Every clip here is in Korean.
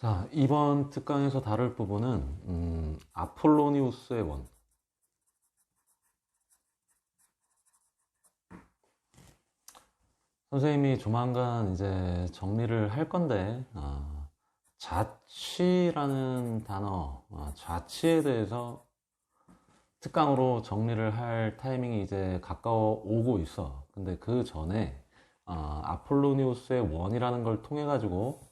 자, 이번 특강에서 다룰 부분은 아폴로니우스의 원. 선생님이 조만간 이제 정리를 할 건데, 자취라는 단어, 자취에 대해서 특강으로 정리를 할 타이밍이 이제 가까워 오고 있어. 근데 그 전에 아폴로니우스의 원이라는 걸 통해 가지고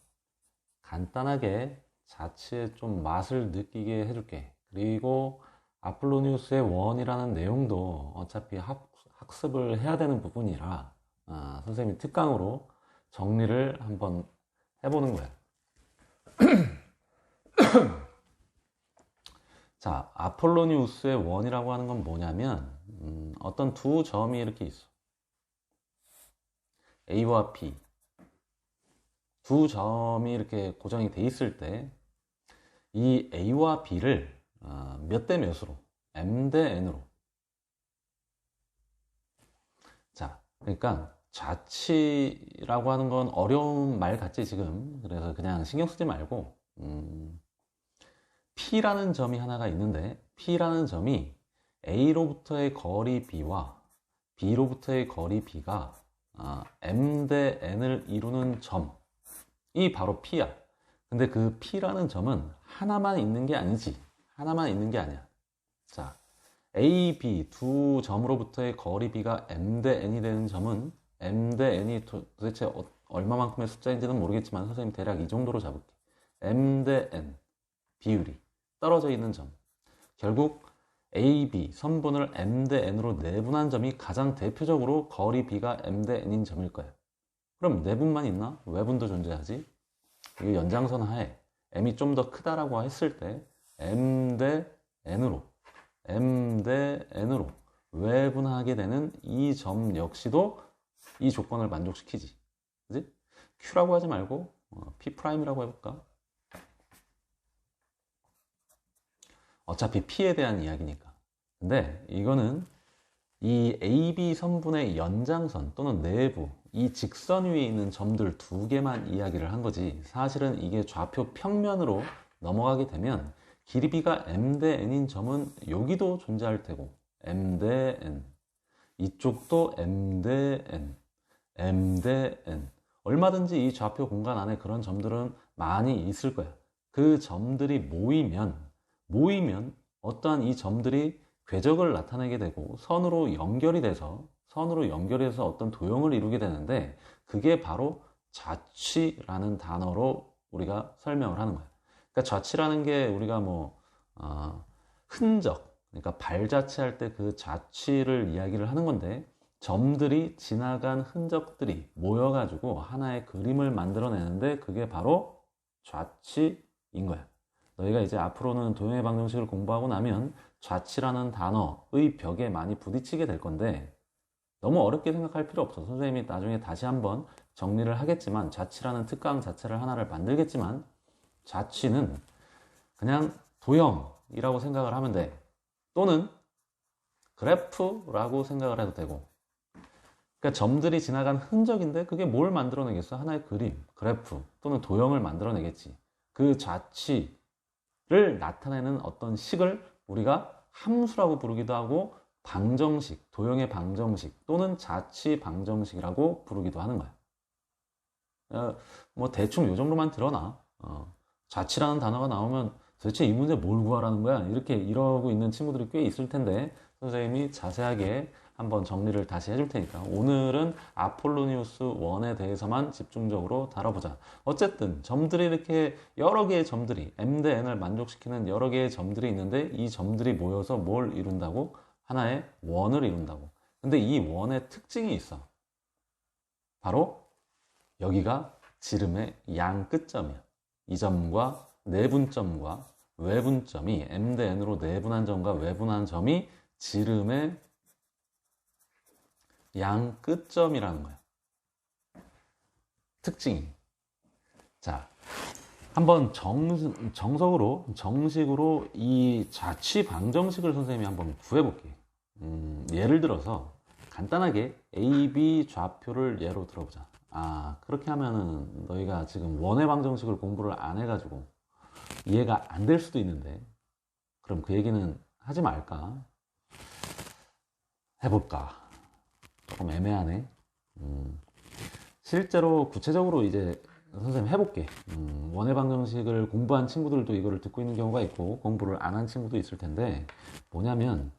간단하게 자취의 좀 맛을 느끼게 해줄게. 그리고 아폴로니우스의 원이라는 내용도 어차피 학습을 해야 되는 부분이라 선생님이 특강으로 정리를 한번 해보는 거야. 자, 아폴로니우스의 원이라고 하는 건 뭐냐면 어떤 두 점이 이렇게 있어. A와 B. 두 점이 이렇게 고정이 돼 있을 때 이 A와 B를 몇 대 몇으로? M 대 N으로. 자, 그러니까 자취라고 하는 건 어려운 말 같지 지금. 그래서 그냥 신경 쓰지 말고 P라는 점이 하나가 있는데 P라는 점이 A로부터의 거리 B와 B로부터의 거리 B가 M 대 N을 이루는 점이 바로 P야. 근데 그 P라는 점은 하나만 있는 게 아니지. 하나만 있는 게 아니야. 자, A, B 두 점으로부터의 거리 B가 M 대 N이 되는 점은 M 대 N이 도대체 얼마만큼의 숫자인지는 모르겠지만 선생님 대략 이 정도로 잡을게. M 대 N 비율이 떨어져 있는 점. 결국 A, B 선분을 M 대 N으로 내분한 점이 가장 대표적으로 거리 B가 M 대 N인 점일 거야. 그럼 내분만 있나? 외분도 존재하지. 이 연장선 하에 M이 좀 더 크다라고 했을 때 M 대 N으로 외분하게 되는 이 점 역시도 이 조건을 만족시키지. 그지? Q라고 하지 말고 P'이라고 해볼까? 어차피 P에 대한 이야기니까. 근데 이거는 이 AB 선분의 연장선 또는 내부 이 직선 위에 있는 점들 두 개만 이야기를 한 거지. 사실은 이게 좌표 평면으로 넘어가게 되면 길이 B가 M 대 N인 점은 여기도 존재할 테고 M 대 N 이쪽도 M 대 N M 대 N 얼마든지 이 좌표 공간 안에 그런 점들은 많이 있을 거야. 그 점들이 모이면 어떠한 이 점들이 궤적을 나타내게 되고 선으로 연결이 돼서 어떤 도형을 이루게 되는데 그게 바로 자취라는 단어로 우리가 설명을 하는 거야. 그러니까 자취라는 게 우리가 흔적, 그러니까 발자취할 때 그 자취를 이야기를 하는 건데 점들이 지나간 흔적들이 모여가지고 하나의 그림을 만들어내는데 그게 바로 좌치인 거야. 너희가 이제 앞으로는 도형의 방정식을 공부하고 나면 좌치라는 단어의 벽에 많이 부딪히게 될 건데 너무 어렵게 생각할 필요 없어. 선생님이 나중에 다시 한번 정리를 하겠지만 좌치라는 특강 자체를 하나를 만들겠지만 좌치는 그냥 도형이라고 생각을 하면 돼. 또는 그래프라고 생각을 해도 되고 그러니까 점들이 지나간 흔적인데 그게 뭘 만들어내겠어? 하나의 그림, 그래프 또는 도형을 만들어내겠지. 그 좌치를 나타내는 어떤 식을 우리가 함수라고 부르기도 하고 방정식, 도형의 방정식 또는 자취 방정식이라고 부르기도 하는 거야. 대충 요 정도만 드러나. 자취라는 단어가 나오면 도대체 이 문제 뭘 구하라는 거야? 이렇게 이러고 있는 친구들이 꽤 있을 텐데 선생님이 자세하게 한번 정리를 다시 해줄 테니까 오늘은 아폴로니우스 원에 대해서만 집중적으로 다뤄보자. 어쨌든 점들이 이렇게 여러 개의 점들이 M 대 N을 만족시키는 여러 개의 점들이 있는데 이 점들이 모여서 뭘 이룬다고? 하나의 원을 이룬다고. 근데 이 원의 특징이 있어. 바로 여기가 지름의 양 끝점이야. 이 점과 내분점과 외분점이 M 대 N으로 내분한 점과 외분한 점이 지름의 양 끝점이라는 거야. 특징이. 자, 한번 정식으로 이 자취 방정식을 선생님이 한번 구해볼게. 예를 들어서 간단하게 A, B 좌표를 예로 들어보자. 아, 그렇게 하면은 너희가 지금 원의 방정식을 공부를 안 해가지고 이해가 안 될 수도 있는데, 그럼 그 얘기는 하지 말까? 해볼까? 조금 애매하네. 실제로 구체적으로 이제 선생님 해볼게. 원의 방정식을 공부한 친구들도 이거를 듣고 있는 경우가 있고 공부를 안 한 친구도 있을 텐데, 뭐냐면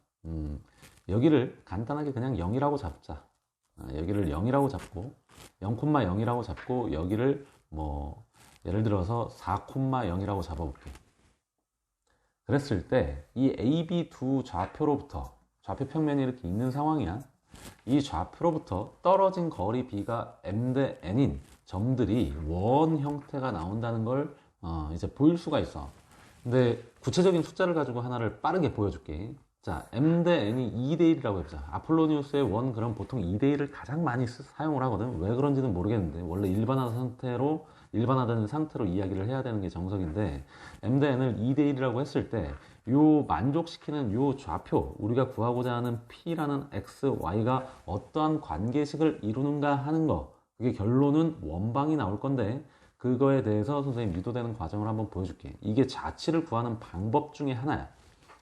여기를 간단하게 그냥 0이라고 잡자. 여기를 0이라고 잡고 0,0이라고 잡고 여기를 뭐 예를 들어서 4,0이라고 잡아볼게. 그랬을 때 이 AB 두 좌표로부터, 좌표 평면이 이렇게 있는 상황이야. 이 좌표로부터 떨어진 거리 B가 M 대 N인 점들이 원 형태가 나온다는 걸 이제 보일 수가 있어. 근데 구체적인 숫자를 가지고 하나를 빠르게 보여줄게. 자, M 대 N이 2대 1이라고 해보자. 아폴로니우스의 원, 그럼 보통 2대 1을 가장 많이 사용을 하거든. 왜 그런지는 모르겠는데 원래 일반화된 상태로 이야기를 해야 되는 게 정석인데, M 대 N을 2대 1이라고 했을 때 요 만족시키는 요 좌표, 우리가 구하고자 하는 P라는 X, Y가 어떠한 관계식을 이루는가 하는 거, 그게 결론은 원방이 나올 건데, 그거에 대해서 선생님 유도되는 과정을 한번 보여줄게. 이게 자치를 구하는 방법 중에 하나야.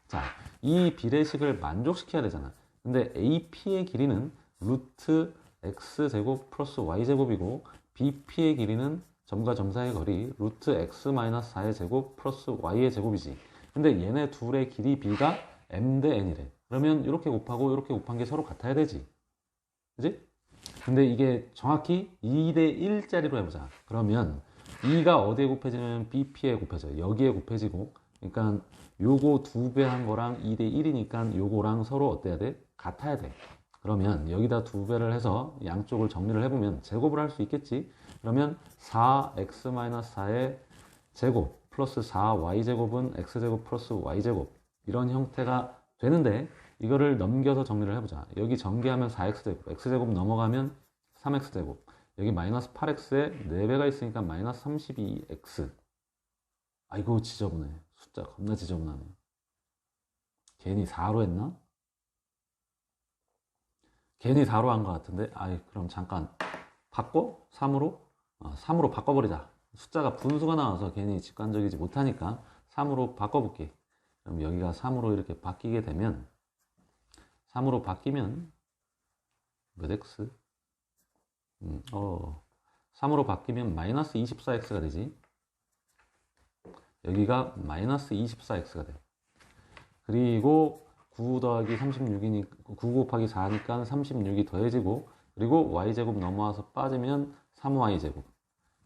자, 이 비례식을 만족시켜야 되잖아. 근데 AP의 길이는 루트 X제곱 플러스 Y제곱이고, BP의 길이는 점과 점 사이의 거리 루트 X-4의 제곱 플러스 Y의 제곱이지. 근데 얘네 둘의 길이 B가 M 대 N이래. 그러면 이렇게 곱하고 이렇게 곱한 게 서로 같아야 되지. 그지? 근데 이게 정확히 2대 1짜리로 해보자. 그러면 2가 어디에 곱해지면 BP에 곱해져. 여기에 곱해지고. 그러니까 요거 2배 한 거랑 2대 1이니까 요거랑 서로 어때야 돼? 같아야 돼. 그러면 여기다 2배를 해서 양쪽을 정리를 해보면 제곱을 할 수 있겠지. 그러면 4x-4의 제곱 플러스 4y제곱은 x제곱 플러스 y제곱, 이런 형태가 되는데, 이거를 넘겨서 정리를 해보자. 여기 전개하면 4x제곱, x제곱 넘어가면 3x제곱, 여기 마이너스 8x에 4배가 있으니까 마이너스 32x. 아이고 지저분해. 숫자 겁나 지저분하네. 괜히 4로 했나? 괜히 4로 한 것 같은데. 아이, 그럼 잠깐 바꿔? 3으로? 3으로 바꿔버리자. 숫자가 분수가 나와서 괜히 직관적이지 못하니까 3으로 바꿔볼게. 그럼 여기가 3으로 이렇게 바뀌게 되면, 3으로 바뀌면 몇 x? 3으로 바뀌면 마이너스 24x가 되지. 여기가 마이너스 24x가 돼. 그리고 9 더하기 36이니까 9 곱하기 4니까 36이 더해지고, 그리고 y제곱 넘어와서 빠지면 3y제곱.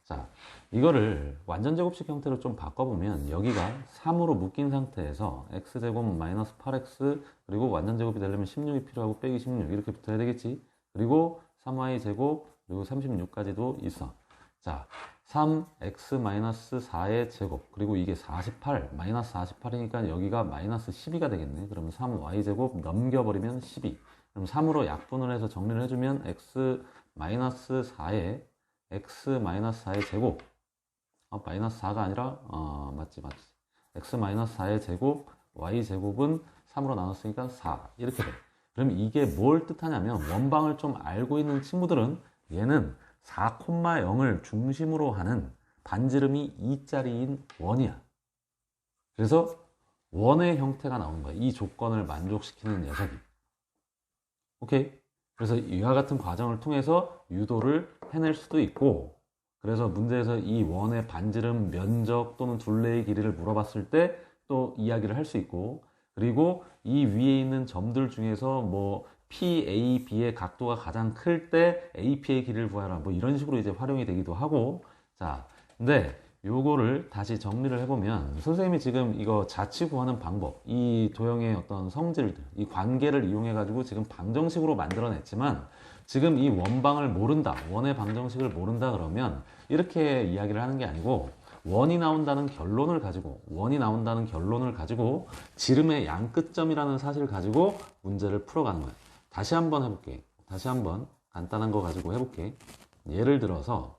자, 이거를 완전 제곱식 형태로 좀 바꿔보면 여기가 3으로 묶인 상태에서 x제곱 마이너스 8x, 그리고 완전 제곱이 되려면 16이 필요하고 빼기 16 이렇게 붙어야 되겠지. 그리고 3y제곱, 그리고 36까지도 있어. 자, 3x-4의 제곱, 그리고 이게 48, 마이너스 48이니까 여기가 마이너스 12가 되겠네. 그러면 3y제곱 넘겨버리면 12. 그럼 3으로 약분을 해서 정리를 해주면 x-4의 x-4의 제곱, 마이너스 4가 아니라 맞지 x-4의 제곱, y제곱은 3으로 나눴으니까 4 이렇게 돼. 그럼 이게 뭘 뜻하냐면, 원방을 좀 알고 있는 친구들은 얘는 4,0을 중심으로 하는 반지름이 2짜리인 원이야. 그래서 원의 형태가 나오는 거야. 이 조건을 만족시키는 녀석이. 오케이? 그래서 이와 같은 과정을 통해서 유도를 해낼 수도 있고, 그래서 문제에서 이 원의 반지름, 면적 또는 둘레의 길이를 물어봤을 때 또 이야기를 할 수 있고, 그리고 이 위에 있는 점들 중에서 뭐 PAB의 각도가 가장 클 때 AP의 길이를 구하라, 뭐 이런 식으로 이제 활용이 되기도 하고. 자, 근데 요거를 다시 정리를 해보면, 선생님이 지금 이거 자치 구하는 방법, 이 도형의 어떤 성질들, 이 관계를 이용해 가지고 지금 방정식으로 만들어냈지만, 지금 이 원방을 모른다, 원의 방정식을 모른다 그러면 이렇게 이야기를 하는 게 아니고, 원이 나온다는 결론을 가지고 지름의 양끝점이라는 사실을 가지고 문제를 풀어가는 거예요. 다시 한번 해볼게. 다시 한번 간단한 거 가지고 해볼게. 예를 들어서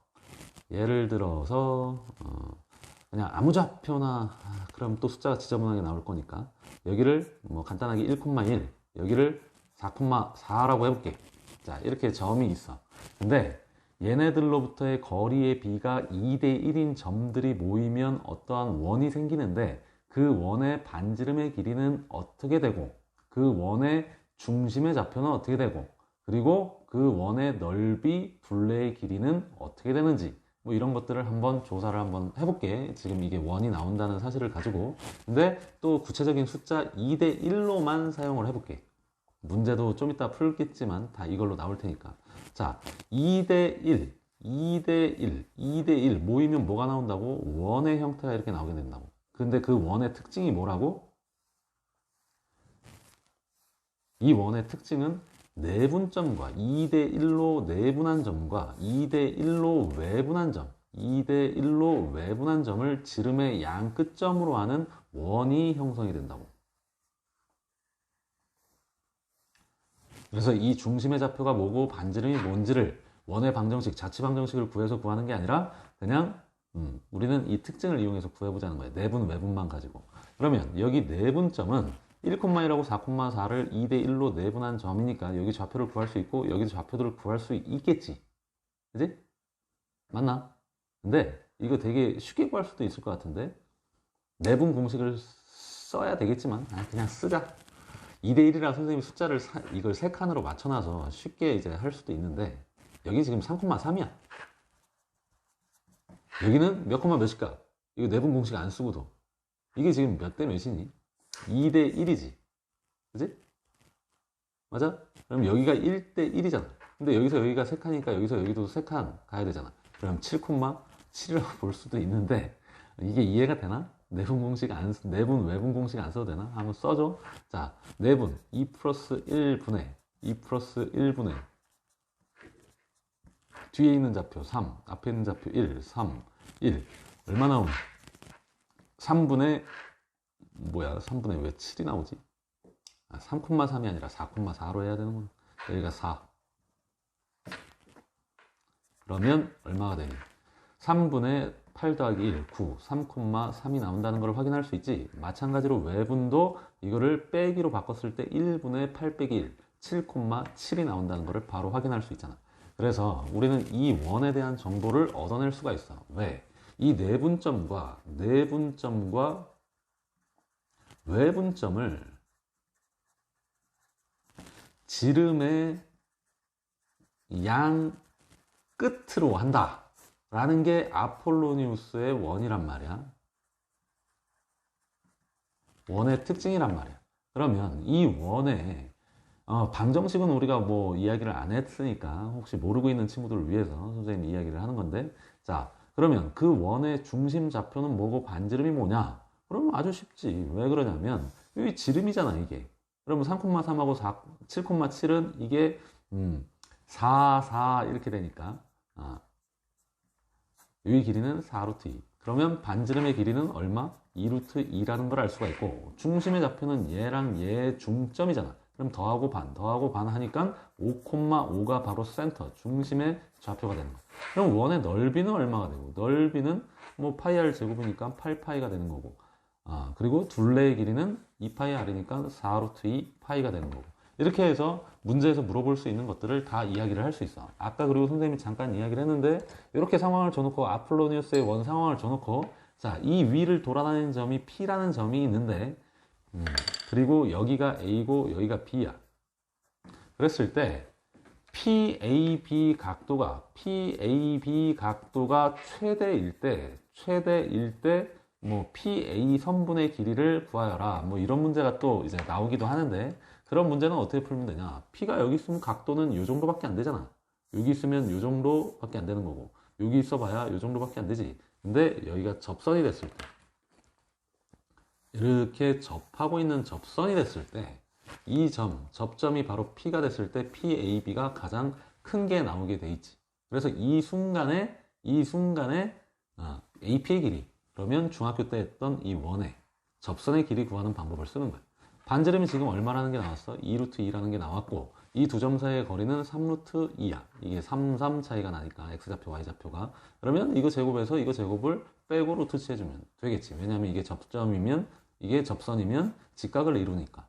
그냥 아무 좌표나, 그럼 또 숫자가 지저분하게 나올 거니까 여기를 뭐 간단하게 1,1, 여기를 4,4라고 해볼게. 자, 이렇게 점이 있어. 근데 얘네들로부터의 거리의 비가 2대 1인 점들이 모이면 어떠한 원이 생기는데 그 원의 반지름의 길이는 어떻게 되고 그 원의 중심의 좌표는 어떻게 되고 그리고 그 원의 넓이, 둘레의 길이는 어떻게 되는지 뭐 이런 것들을 한번 조사를 한번 해볼게. 지금 이게 원이 나온다는 사실을 가지고. 근데 또 구체적인 숫자 2대 1로만 사용을 해볼게. 문제도 좀 이따 풀겠지만 다 이걸로 나올 테니까. 자, 2대 1, 2대 1, 2대 1 모이면 뭐가 나온다고? 원의 형태가 이렇게 나오게 된다고. 근데 그 원의 특징이 뭐라고? 이 원의 특징은 내분점과 2대 1로 내분한 점과 2대 1로 외분한 점, 2대 1로 외분한 점을 지름의 양 끝점으로 하는 원이 형성이 된다고. 그래서 이 중심의 좌표가 뭐고 반지름이 뭔지를 원의 방정식, 자치 방정식을 구해서 구하는 게 아니라 그냥 우리는 이 특징을 이용해서 구해보자는 거예요. 내분, 외분만 가지고. 그러면 여기 내분점은 1,1하고 4,4를 2대 1로 내분한 점이니까 여기 좌표를 구할 수 있고 여기도 좌표들을 구할 수 있겠지. 그지? 맞나? 근데 이거 되게 쉽게 구할 수도 있을 것 같은데 내분 공식을 써야 되겠지만 그냥 쓰자. 2대 1이라 선생님이 숫자를 이걸 3칸으로 맞춰놔서 쉽게 이제 할 수도 있는데 여기 지금 3,3이야. 여기는 몇 콤마 몇일까? 이거 내분 공식 안 쓰고도 이게 지금 몇 대 몇이니? 2대 1이지. 그지? 맞아? 그럼 여기가 1대 1이잖아. 근데 여기서 여기가 3칸이니까 여기서 여기도 3칸 가야 되잖아. 그럼 7,7이라고 볼 수도 있는데 이게 이해가 되나? 내분 외분 공식 안 써도 되나? 한번 써줘. 자, 내분 2 플러스 1분의 2 플러스 1분의 뒤에 있는 좌표 3, 앞에 있는 좌표 1, 3, 1 얼마 나오니? 3분의 뭐야? 3분의 왜 7이 나오지? 3,3이 아니라 4,4로 해야 되는구나. 여기가 4. 그러면 얼마가 되니? 3분의 8 더하기 1, 9, 3,3이 나온다는 걸 확인할 수 있지. 마찬가지로 외분도 이거를 빼기로 바꿨을 때 1분의 8 빼기 1, 7,7이 나온다는 것을 바로 확인할 수 있잖아. 그래서 우리는 이 원에 대한 정보를 얻어낼 수가 있어. 왜? 이 내분점과 외분점을 지름의 양 끝으로 한다 라는 게 아폴로니우스의 원이란 말이야. 원의 특징이란 말이야. 그러면 이 원의 방정식은 우리가 뭐 이야기를 안 했으니까 혹시 모르고 있는 친구들을 위해서 선생님이 이야기를 하는 건데, 자, 그러면 그 원의 중심 좌표는 뭐고 반지름이 뭐냐? 그러면 아주 쉽지. 왜 그러냐면 여기 지름이잖아 이게. 그러면 3,3하고 7,7은 이게 4, 4 이렇게 되니까 여기 길이는 4루트 2. 그러면 반지름의 길이는 얼마? 2루트 2라는 걸 알 수가 있고 중심의 좌표는 얘랑 얘 중점이잖아. 그럼 더하고 반 하니까 5,5가 바로 센터, 중심의 좌표가 되는 거야. 그럼 원의 넓이는 얼마가 되고 넓이는 뭐 파이 r 제곱이니까 8파이가 되는 거고 그리고 둘레의 길이는 2파이 r이니까 4루트 2 파이가 되는 거고 이렇게 해서 문제에서 물어볼 수 있는 것들을 다 이야기를 할 수 있어. 아까 그리고 선생님이 잠깐 이야기를 했는데 이렇게 상황을 줘놓고 아폴로니우스의 원 상황을 줘놓고 자, 이 위를 돌아다니는 점이 P라는 점이 있는데 그리고 여기가 A고 여기가 B야. 그랬을 때 PAB 각도가 최대일 때 뭐 PA 선분의 길이를 구하여라. 뭐 이런 문제가 또 이제 나오기도 하는데 그런 문제는 어떻게 풀면 되냐? P가 여기 있으면 각도는 이 정도밖에 안 되잖아. 여기 있으면 이 정도밖에 안 되는 거고 여기 있어봐야 이 정도밖에 안 되지. 근데 여기가 접선이 됐을 때 이렇게 접하고 있는 접선이 됐을 때 이 접점이 바로 P가 됐을 때 PAB가 가장 큰 게 나오게 돼 있지. 그래서 이 순간에 AP의 길이 그러면 중학교 때 했던 이 원의 접선의 길이 구하는 방법을 쓰는 거야. 반지름이 지금 얼마라는 게 나왔어? 2루트 2라는 게 나왔고 이 두 점 사이의 거리는 3루트 2야. 이게 3, 3 차이가 나니까 X좌표, Y좌표가. 그러면 이거 제곱해서 이거 제곱을 빼고 루트 치해주면 되겠지. 왜냐면 이게 접점이면 이게 접선이면 직각을 이루니까.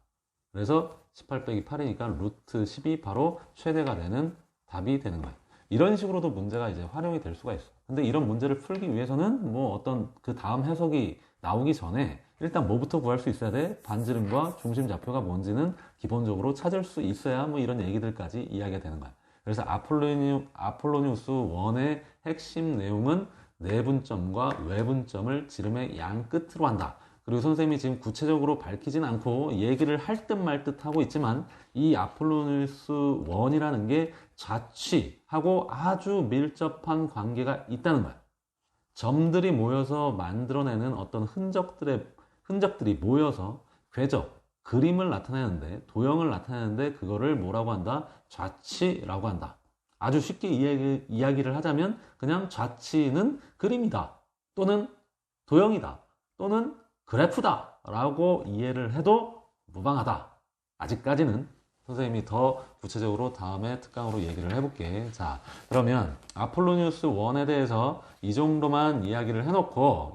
그래서 18 빼기 8이니까 루트 10이 바로 최대가 되는 답이 되는 거야. 이런 식으로도 문제가 이제 활용이 될 수가 있어. 근데 이런 문제를 풀기 위해서는 뭐 어떤 그 다음 해석이 나오기 전에 일단 뭐부터 구할 수 있어야 돼? 반지름과 중심 좌표가 뭔지는 기본적으로 찾을 수 있어야 뭐 이런 얘기들까지 이야기가 되는 거야. 그래서 아폴로니우스 1의 핵심 내용은 내분점과 외분점을 지름의 양 끝으로 한다. 그리고 선생님이 지금 구체적으로 밝히진 않고 얘기를 할 듯 말 듯 하고 있지만 이 아폴로니우스 1이라는 게 좌취하고 아주 밀접한 관계가 있다는 거야. 점들이 모여서 만들어내는 어떤 흔적들이 모여서 궤적, 그림을 나타내는데, 도형을 나타내는데 그거를 뭐라고 한다? 좌치라고 한다. 아주 쉽게 이야기를 하자면 그냥 좌치는 그림이다, 또는 도형이다, 또는 그래프다 라고 이해를 해도 무방하다. 아직까지는. 선생님이 더 구체적으로 다음에 특강으로 얘기를 해볼게. 자, 그러면 아폴로니우스 1에 대해서 이 정도만 이야기를 해놓고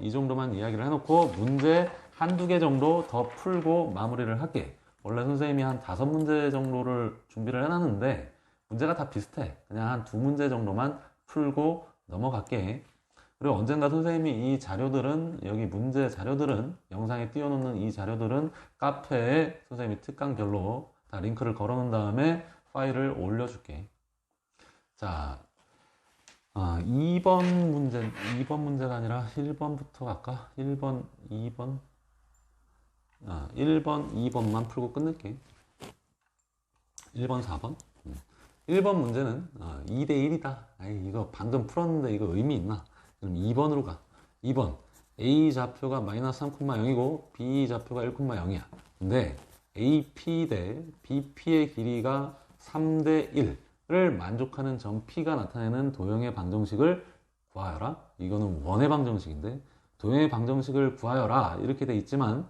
문제 한두 개 정도 더 풀고 마무리를 할게. 원래 선생님이 한 5문제 정도를 준비를 해놨는데 문제가 다 비슷해. 그냥 한 2문제 정도만 풀고 넘어갈게. 그리고 언젠가 선생님이 이 자료들은, 여기 문제 자료들은, 영상에 띄워놓는 이 자료들은 카페에 선생님이 특강별로 다 링크를 걸어 놓은 다음에 파일을 올려줄게. 자, 2번 문제가 아니라 1번부터 갈까? 1번, 2번. 1번, 2번만 풀고 끝낼게. 1번, 4번. 1번 문제는 2대 1이다. 아이, 이거 방금 풀었는데 이거 의미 있나? 그럼 2번으로 가. 2번. A 좌표가 마이너스 3,0이고 B 좌표가 1,0이야. 근데 AP 대 BP의 길이가 3대 1을 만족하는 점 P가 나타내는 도형의 방정식을 구하여라. 이거는 원의 방정식인데 도형의 방정식을 구하여라 이렇게 돼 있지만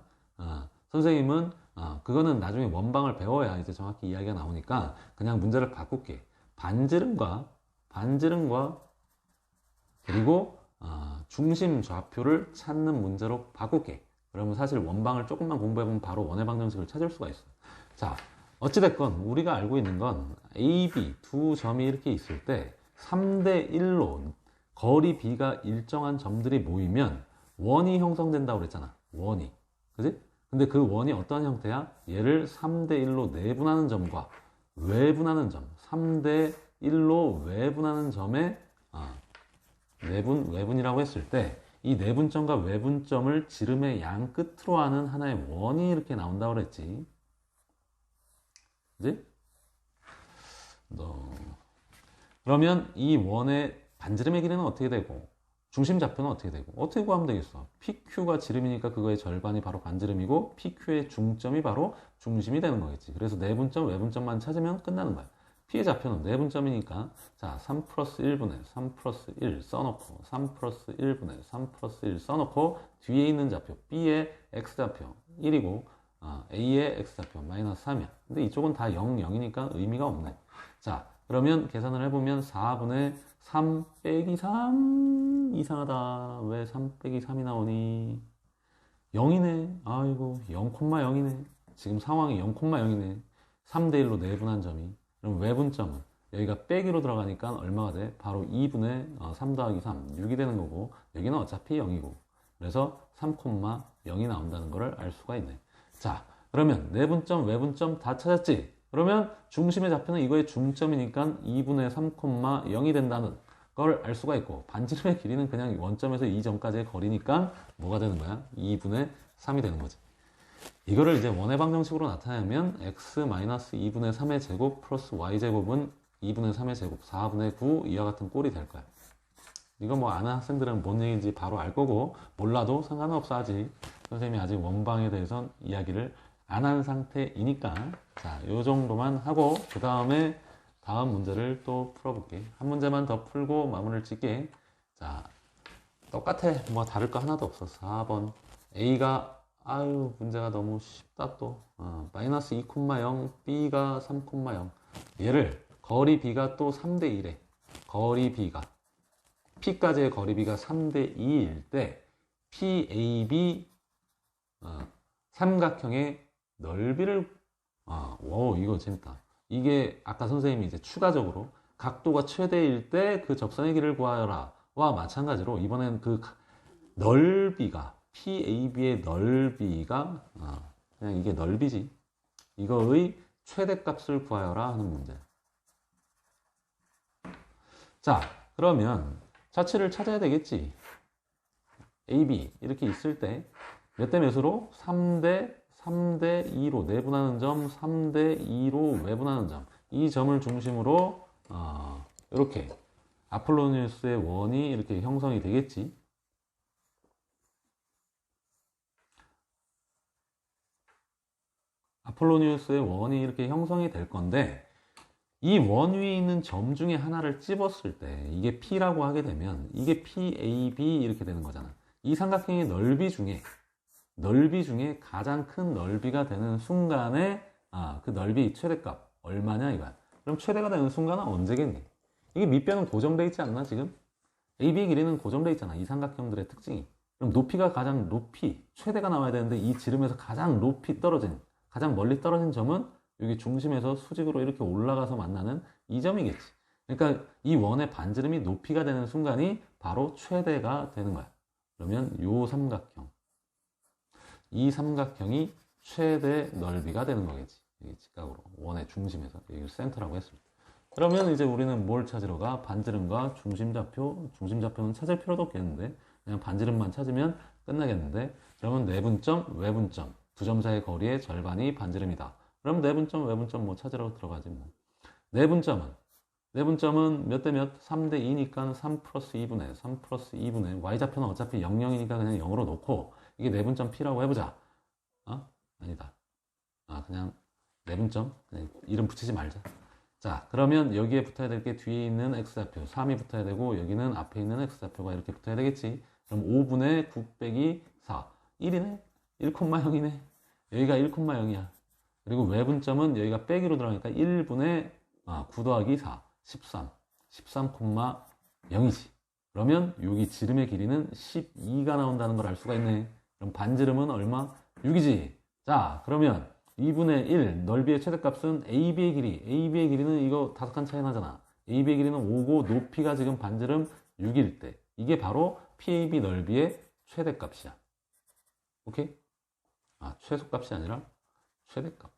선생님은 그거는 나중에 원방을 배워야 이제 정확히 이야기가 나오니까 그냥 문제를 바꿀게. 반지름과 그리고 중심 좌표를 찾는 문제로 바꿀게. 그러면 사실 원방을 조금만 공부해보면 바로 원의 방정식을 찾을 수가 있어. 자, 어찌됐건 우리가 알고 있는 건 A, B 두 점이 이렇게 있을 때 3대 1로 거리 B가 일정한 점들이 모이면 원이 형성된다고 그랬잖아. 원이. 그지? 근데 그 원이 어떤 형태야? 얘를 3대 1로 내분하는 점과 외분하는 점, 3대 1로 외분하는 점의 외분이라고 했을 때 이 내분점과 외분점을 지름의 양 끝으로 하는 하나의 원이 이렇게 나온다고 그랬지. 그지? 그러면 이 원의 반지름의 길이는 어떻게 되고 중심 좌표는 어떻게 되고 어떻게 구하면 되겠어? PQ가 지름이니까 그거의 절반이 바로 반지름이고 PQ의 중점이 바로 중심이 되는 거겠지. 그래서 내분점, 외분점만 찾으면 끝나는 거야. P의 좌표는 내분점이니까 자, 3 플러스 1분의 3 플러스 1 써놓고 3 플러스 1분의 3 플러스 1 써놓고 뒤에 있는 좌표 B의 X좌표 1이고 A의 X좌표 마이너스 3이야. 근데 이쪽은 다 0, 0이니까 의미가 없네. 자, 그러면 계산을 해보면 4분의 3 빼기 3 이상하다. 왜 3 빼기 3이 나오니? 0이네. 아이고 0,0이네. 지금 상황이 0,0이네. 3대 1로 내분한 점이. 그럼 외분점은 여기가 빼기로 들어가니까 얼마가 돼? 바로 2분의 3 더하기 3, 6이 되는 거고 여기는 어차피 0이고 그래서 3,0이 나온다는 것을 알 수가 있네. 자, 그러면 내분점, 외분점 다 찾았지? 그러면 중심의 좌표는 이거의 중점이니까 2분의 3,0이 된다는 걸 알 수가 있고 반지름의 길이는 그냥 원점에서 이 점까지의 거리니까 뭐가 되는 거야? 2분의 3이 되는 거지. 이거를 이제 원의 방정식으로 나타내면 x-2분의 3의 제곱 플러스 y제곱은 2분의 3의 제곱 4분의 9 이와 같은 꼴이 될 거야. 이거 뭐 아는 학생들은 뭔 얘기인지 바로 알 거고 몰라도 상관없어. 아직 선생님이 아직 원방에 대해선 이야기를 안 한 상태이니까 자, 요 정도만 하고 그 다음에 다음 문제를 또 풀어볼게. 한 문제만 더 풀고 마무리를 짓게. 자, 똑같아. 뭐 다를 거 하나도 없어. 4번 A가 아유 문제가 너무 쉽다 또. 마이너스 2,0 B가 3,0 얘를 거리 B가 또 3대 1에 거리 B가 P까지의 거리 B가 3대 2일 때 PAB 삼각형의 넓이를 오 이거 재밌다. 이게 아까 선생님이 이제 추가적으로 각도가 최대일 때 그 적선의 길이를 구하여라. 와 마찬가지로 이번엔 그 넓이가 PAB의 넓이가 그냥 이게 넓이지. 이거의 최대값을 구하여라 하는 문제. 자, 그러면 좌측을 찾아야 되겠지. AB 이렇게 있을 때 몇 대 몇으로? 3대 2로 내분하는 점, 3대 2로 외분하는 점. 이 점을 중심으로 이렇게 아폴로니우스의 원이 이렇게 형성이 되겠지. 아폴로니우스의 원이 이렇게 형성이 될 건데 이 원 위에 있는 점 중에 하나를 찝었을 때 이게 P라고 하게 되면 이게 PAB 이렇게 되는 거잖아. 이 삼각형의 넓이 중에 가장 큰 넓이가 되는 순간에 그 넓이 최대값 얼마냐 이거야. 그럼 최대가 되는 순간은 언제겠니? 이게 밑변은 고정돼 있지 않나 지금? AB의 길이는 고정돼 있잖아. 이 삼각형들의 특징이. 그럼 높이가 가장 높이 최대가 나와야 되는데 이 지름에서 가장 높이 떨어진 가장 멀리 떨어진 점은 여기 중심에서 수직으로 이렇게 올라가서 만나는 이 점이겠지. 그러니까 이 원의 반지름이 높이가 되는 순간이 바로 최대가 되는 거야. 그러면 이 삼각형이 최대 넓이가 되는 거겠지. 여기 직각으로 원의 중심에서 여기 센터라고 했습니다. 그러면 이제 우리는 뭘 찾으러 가? 반지름과 중심좌표는 찾을 필요도 없겠는데 그냥 반지름만 찾으면 끝나겠는데 그러면 내분점, 외분점 두 점 사이의 거리의 절반이 반지름이다. 그럼 내분점, 외분점 뭐 찾으러 들어가지 뭐. 내분점은 몇 대 몇? 3대 2니까 3 플러스 2분의 y좌표는 어차피 00이니까 그냥 0으로 놓고 이게 내분점 P라고 해보자. 아니다. 그냥 내분점 그냥 이름 붙이지 말자. 자, 그러면 여기에 붙어야 될 게 뒤에 있는 x좌표 3이 붙어야 되고 여기는 앞에 있는 x좌표가 이렇게 붙어야 되겠지. 그럼 5분의 9 빼기 4 1이네. 1,0이네. 여기가 1,0이야. 그리고 외분점은 여기가 빼기로 들어가니까 1분의 9 더하기 4 13,0이지. 그러면 여기 지름의 길이는 12가 나온다는 걸 알 수가 있네. 그럼 반지름은 얼마? 6이지. 자, 그러면 2분의 1 넓이의 최대값은 AB의 길이는 이거 5칸 차이 나잖아. AB의 길이는 5고 높이가 지금 반지름 6일 때 이게 바로 PAB 넓이의 최대값이야. 오케이? 최소값이 아니라 최대값.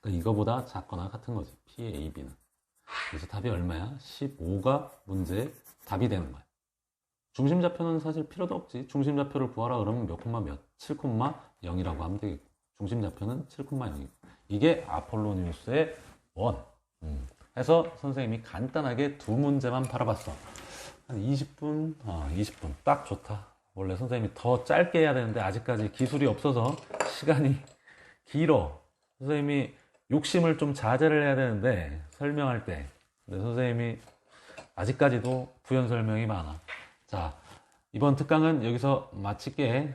그러니까 이거보다 작거나 같은 거지. PAB는. 그래서 답이 얼마야? 15가 문제의 답이 되는 거야. 중심좌표는 사실 필요도 없지. 중심좌표를 구하라 그러면 몇 콤마 몇? 7,0이라고 하면 되겠고. 중심좌표는 7,0이고. 이게 아폴로니우스의 원. 해서 선생님이 간단하게 두 문제만 바라봤어. 한 20분? 20분. 딱 좋다. 원래 선생님이 더 짧게 해야 되는데 아직까지 기술이 없어서 시간이 길어. 선생님이 욕심을 좀 자제를 해야 되는데 설명할 때. 근데 선생님이 아직까지도 부연 설명이 많아. 자, 이번 특강은 여기서 마칠게.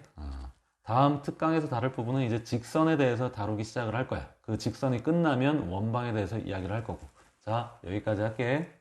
다음 특강에서 다룰 부분은 이제 직선에 대해서 다루기 시작을 할 거야. 그 직선이 끝나면 원방에 대해서 이야기를 할 거고. 자, 여기까지 할게.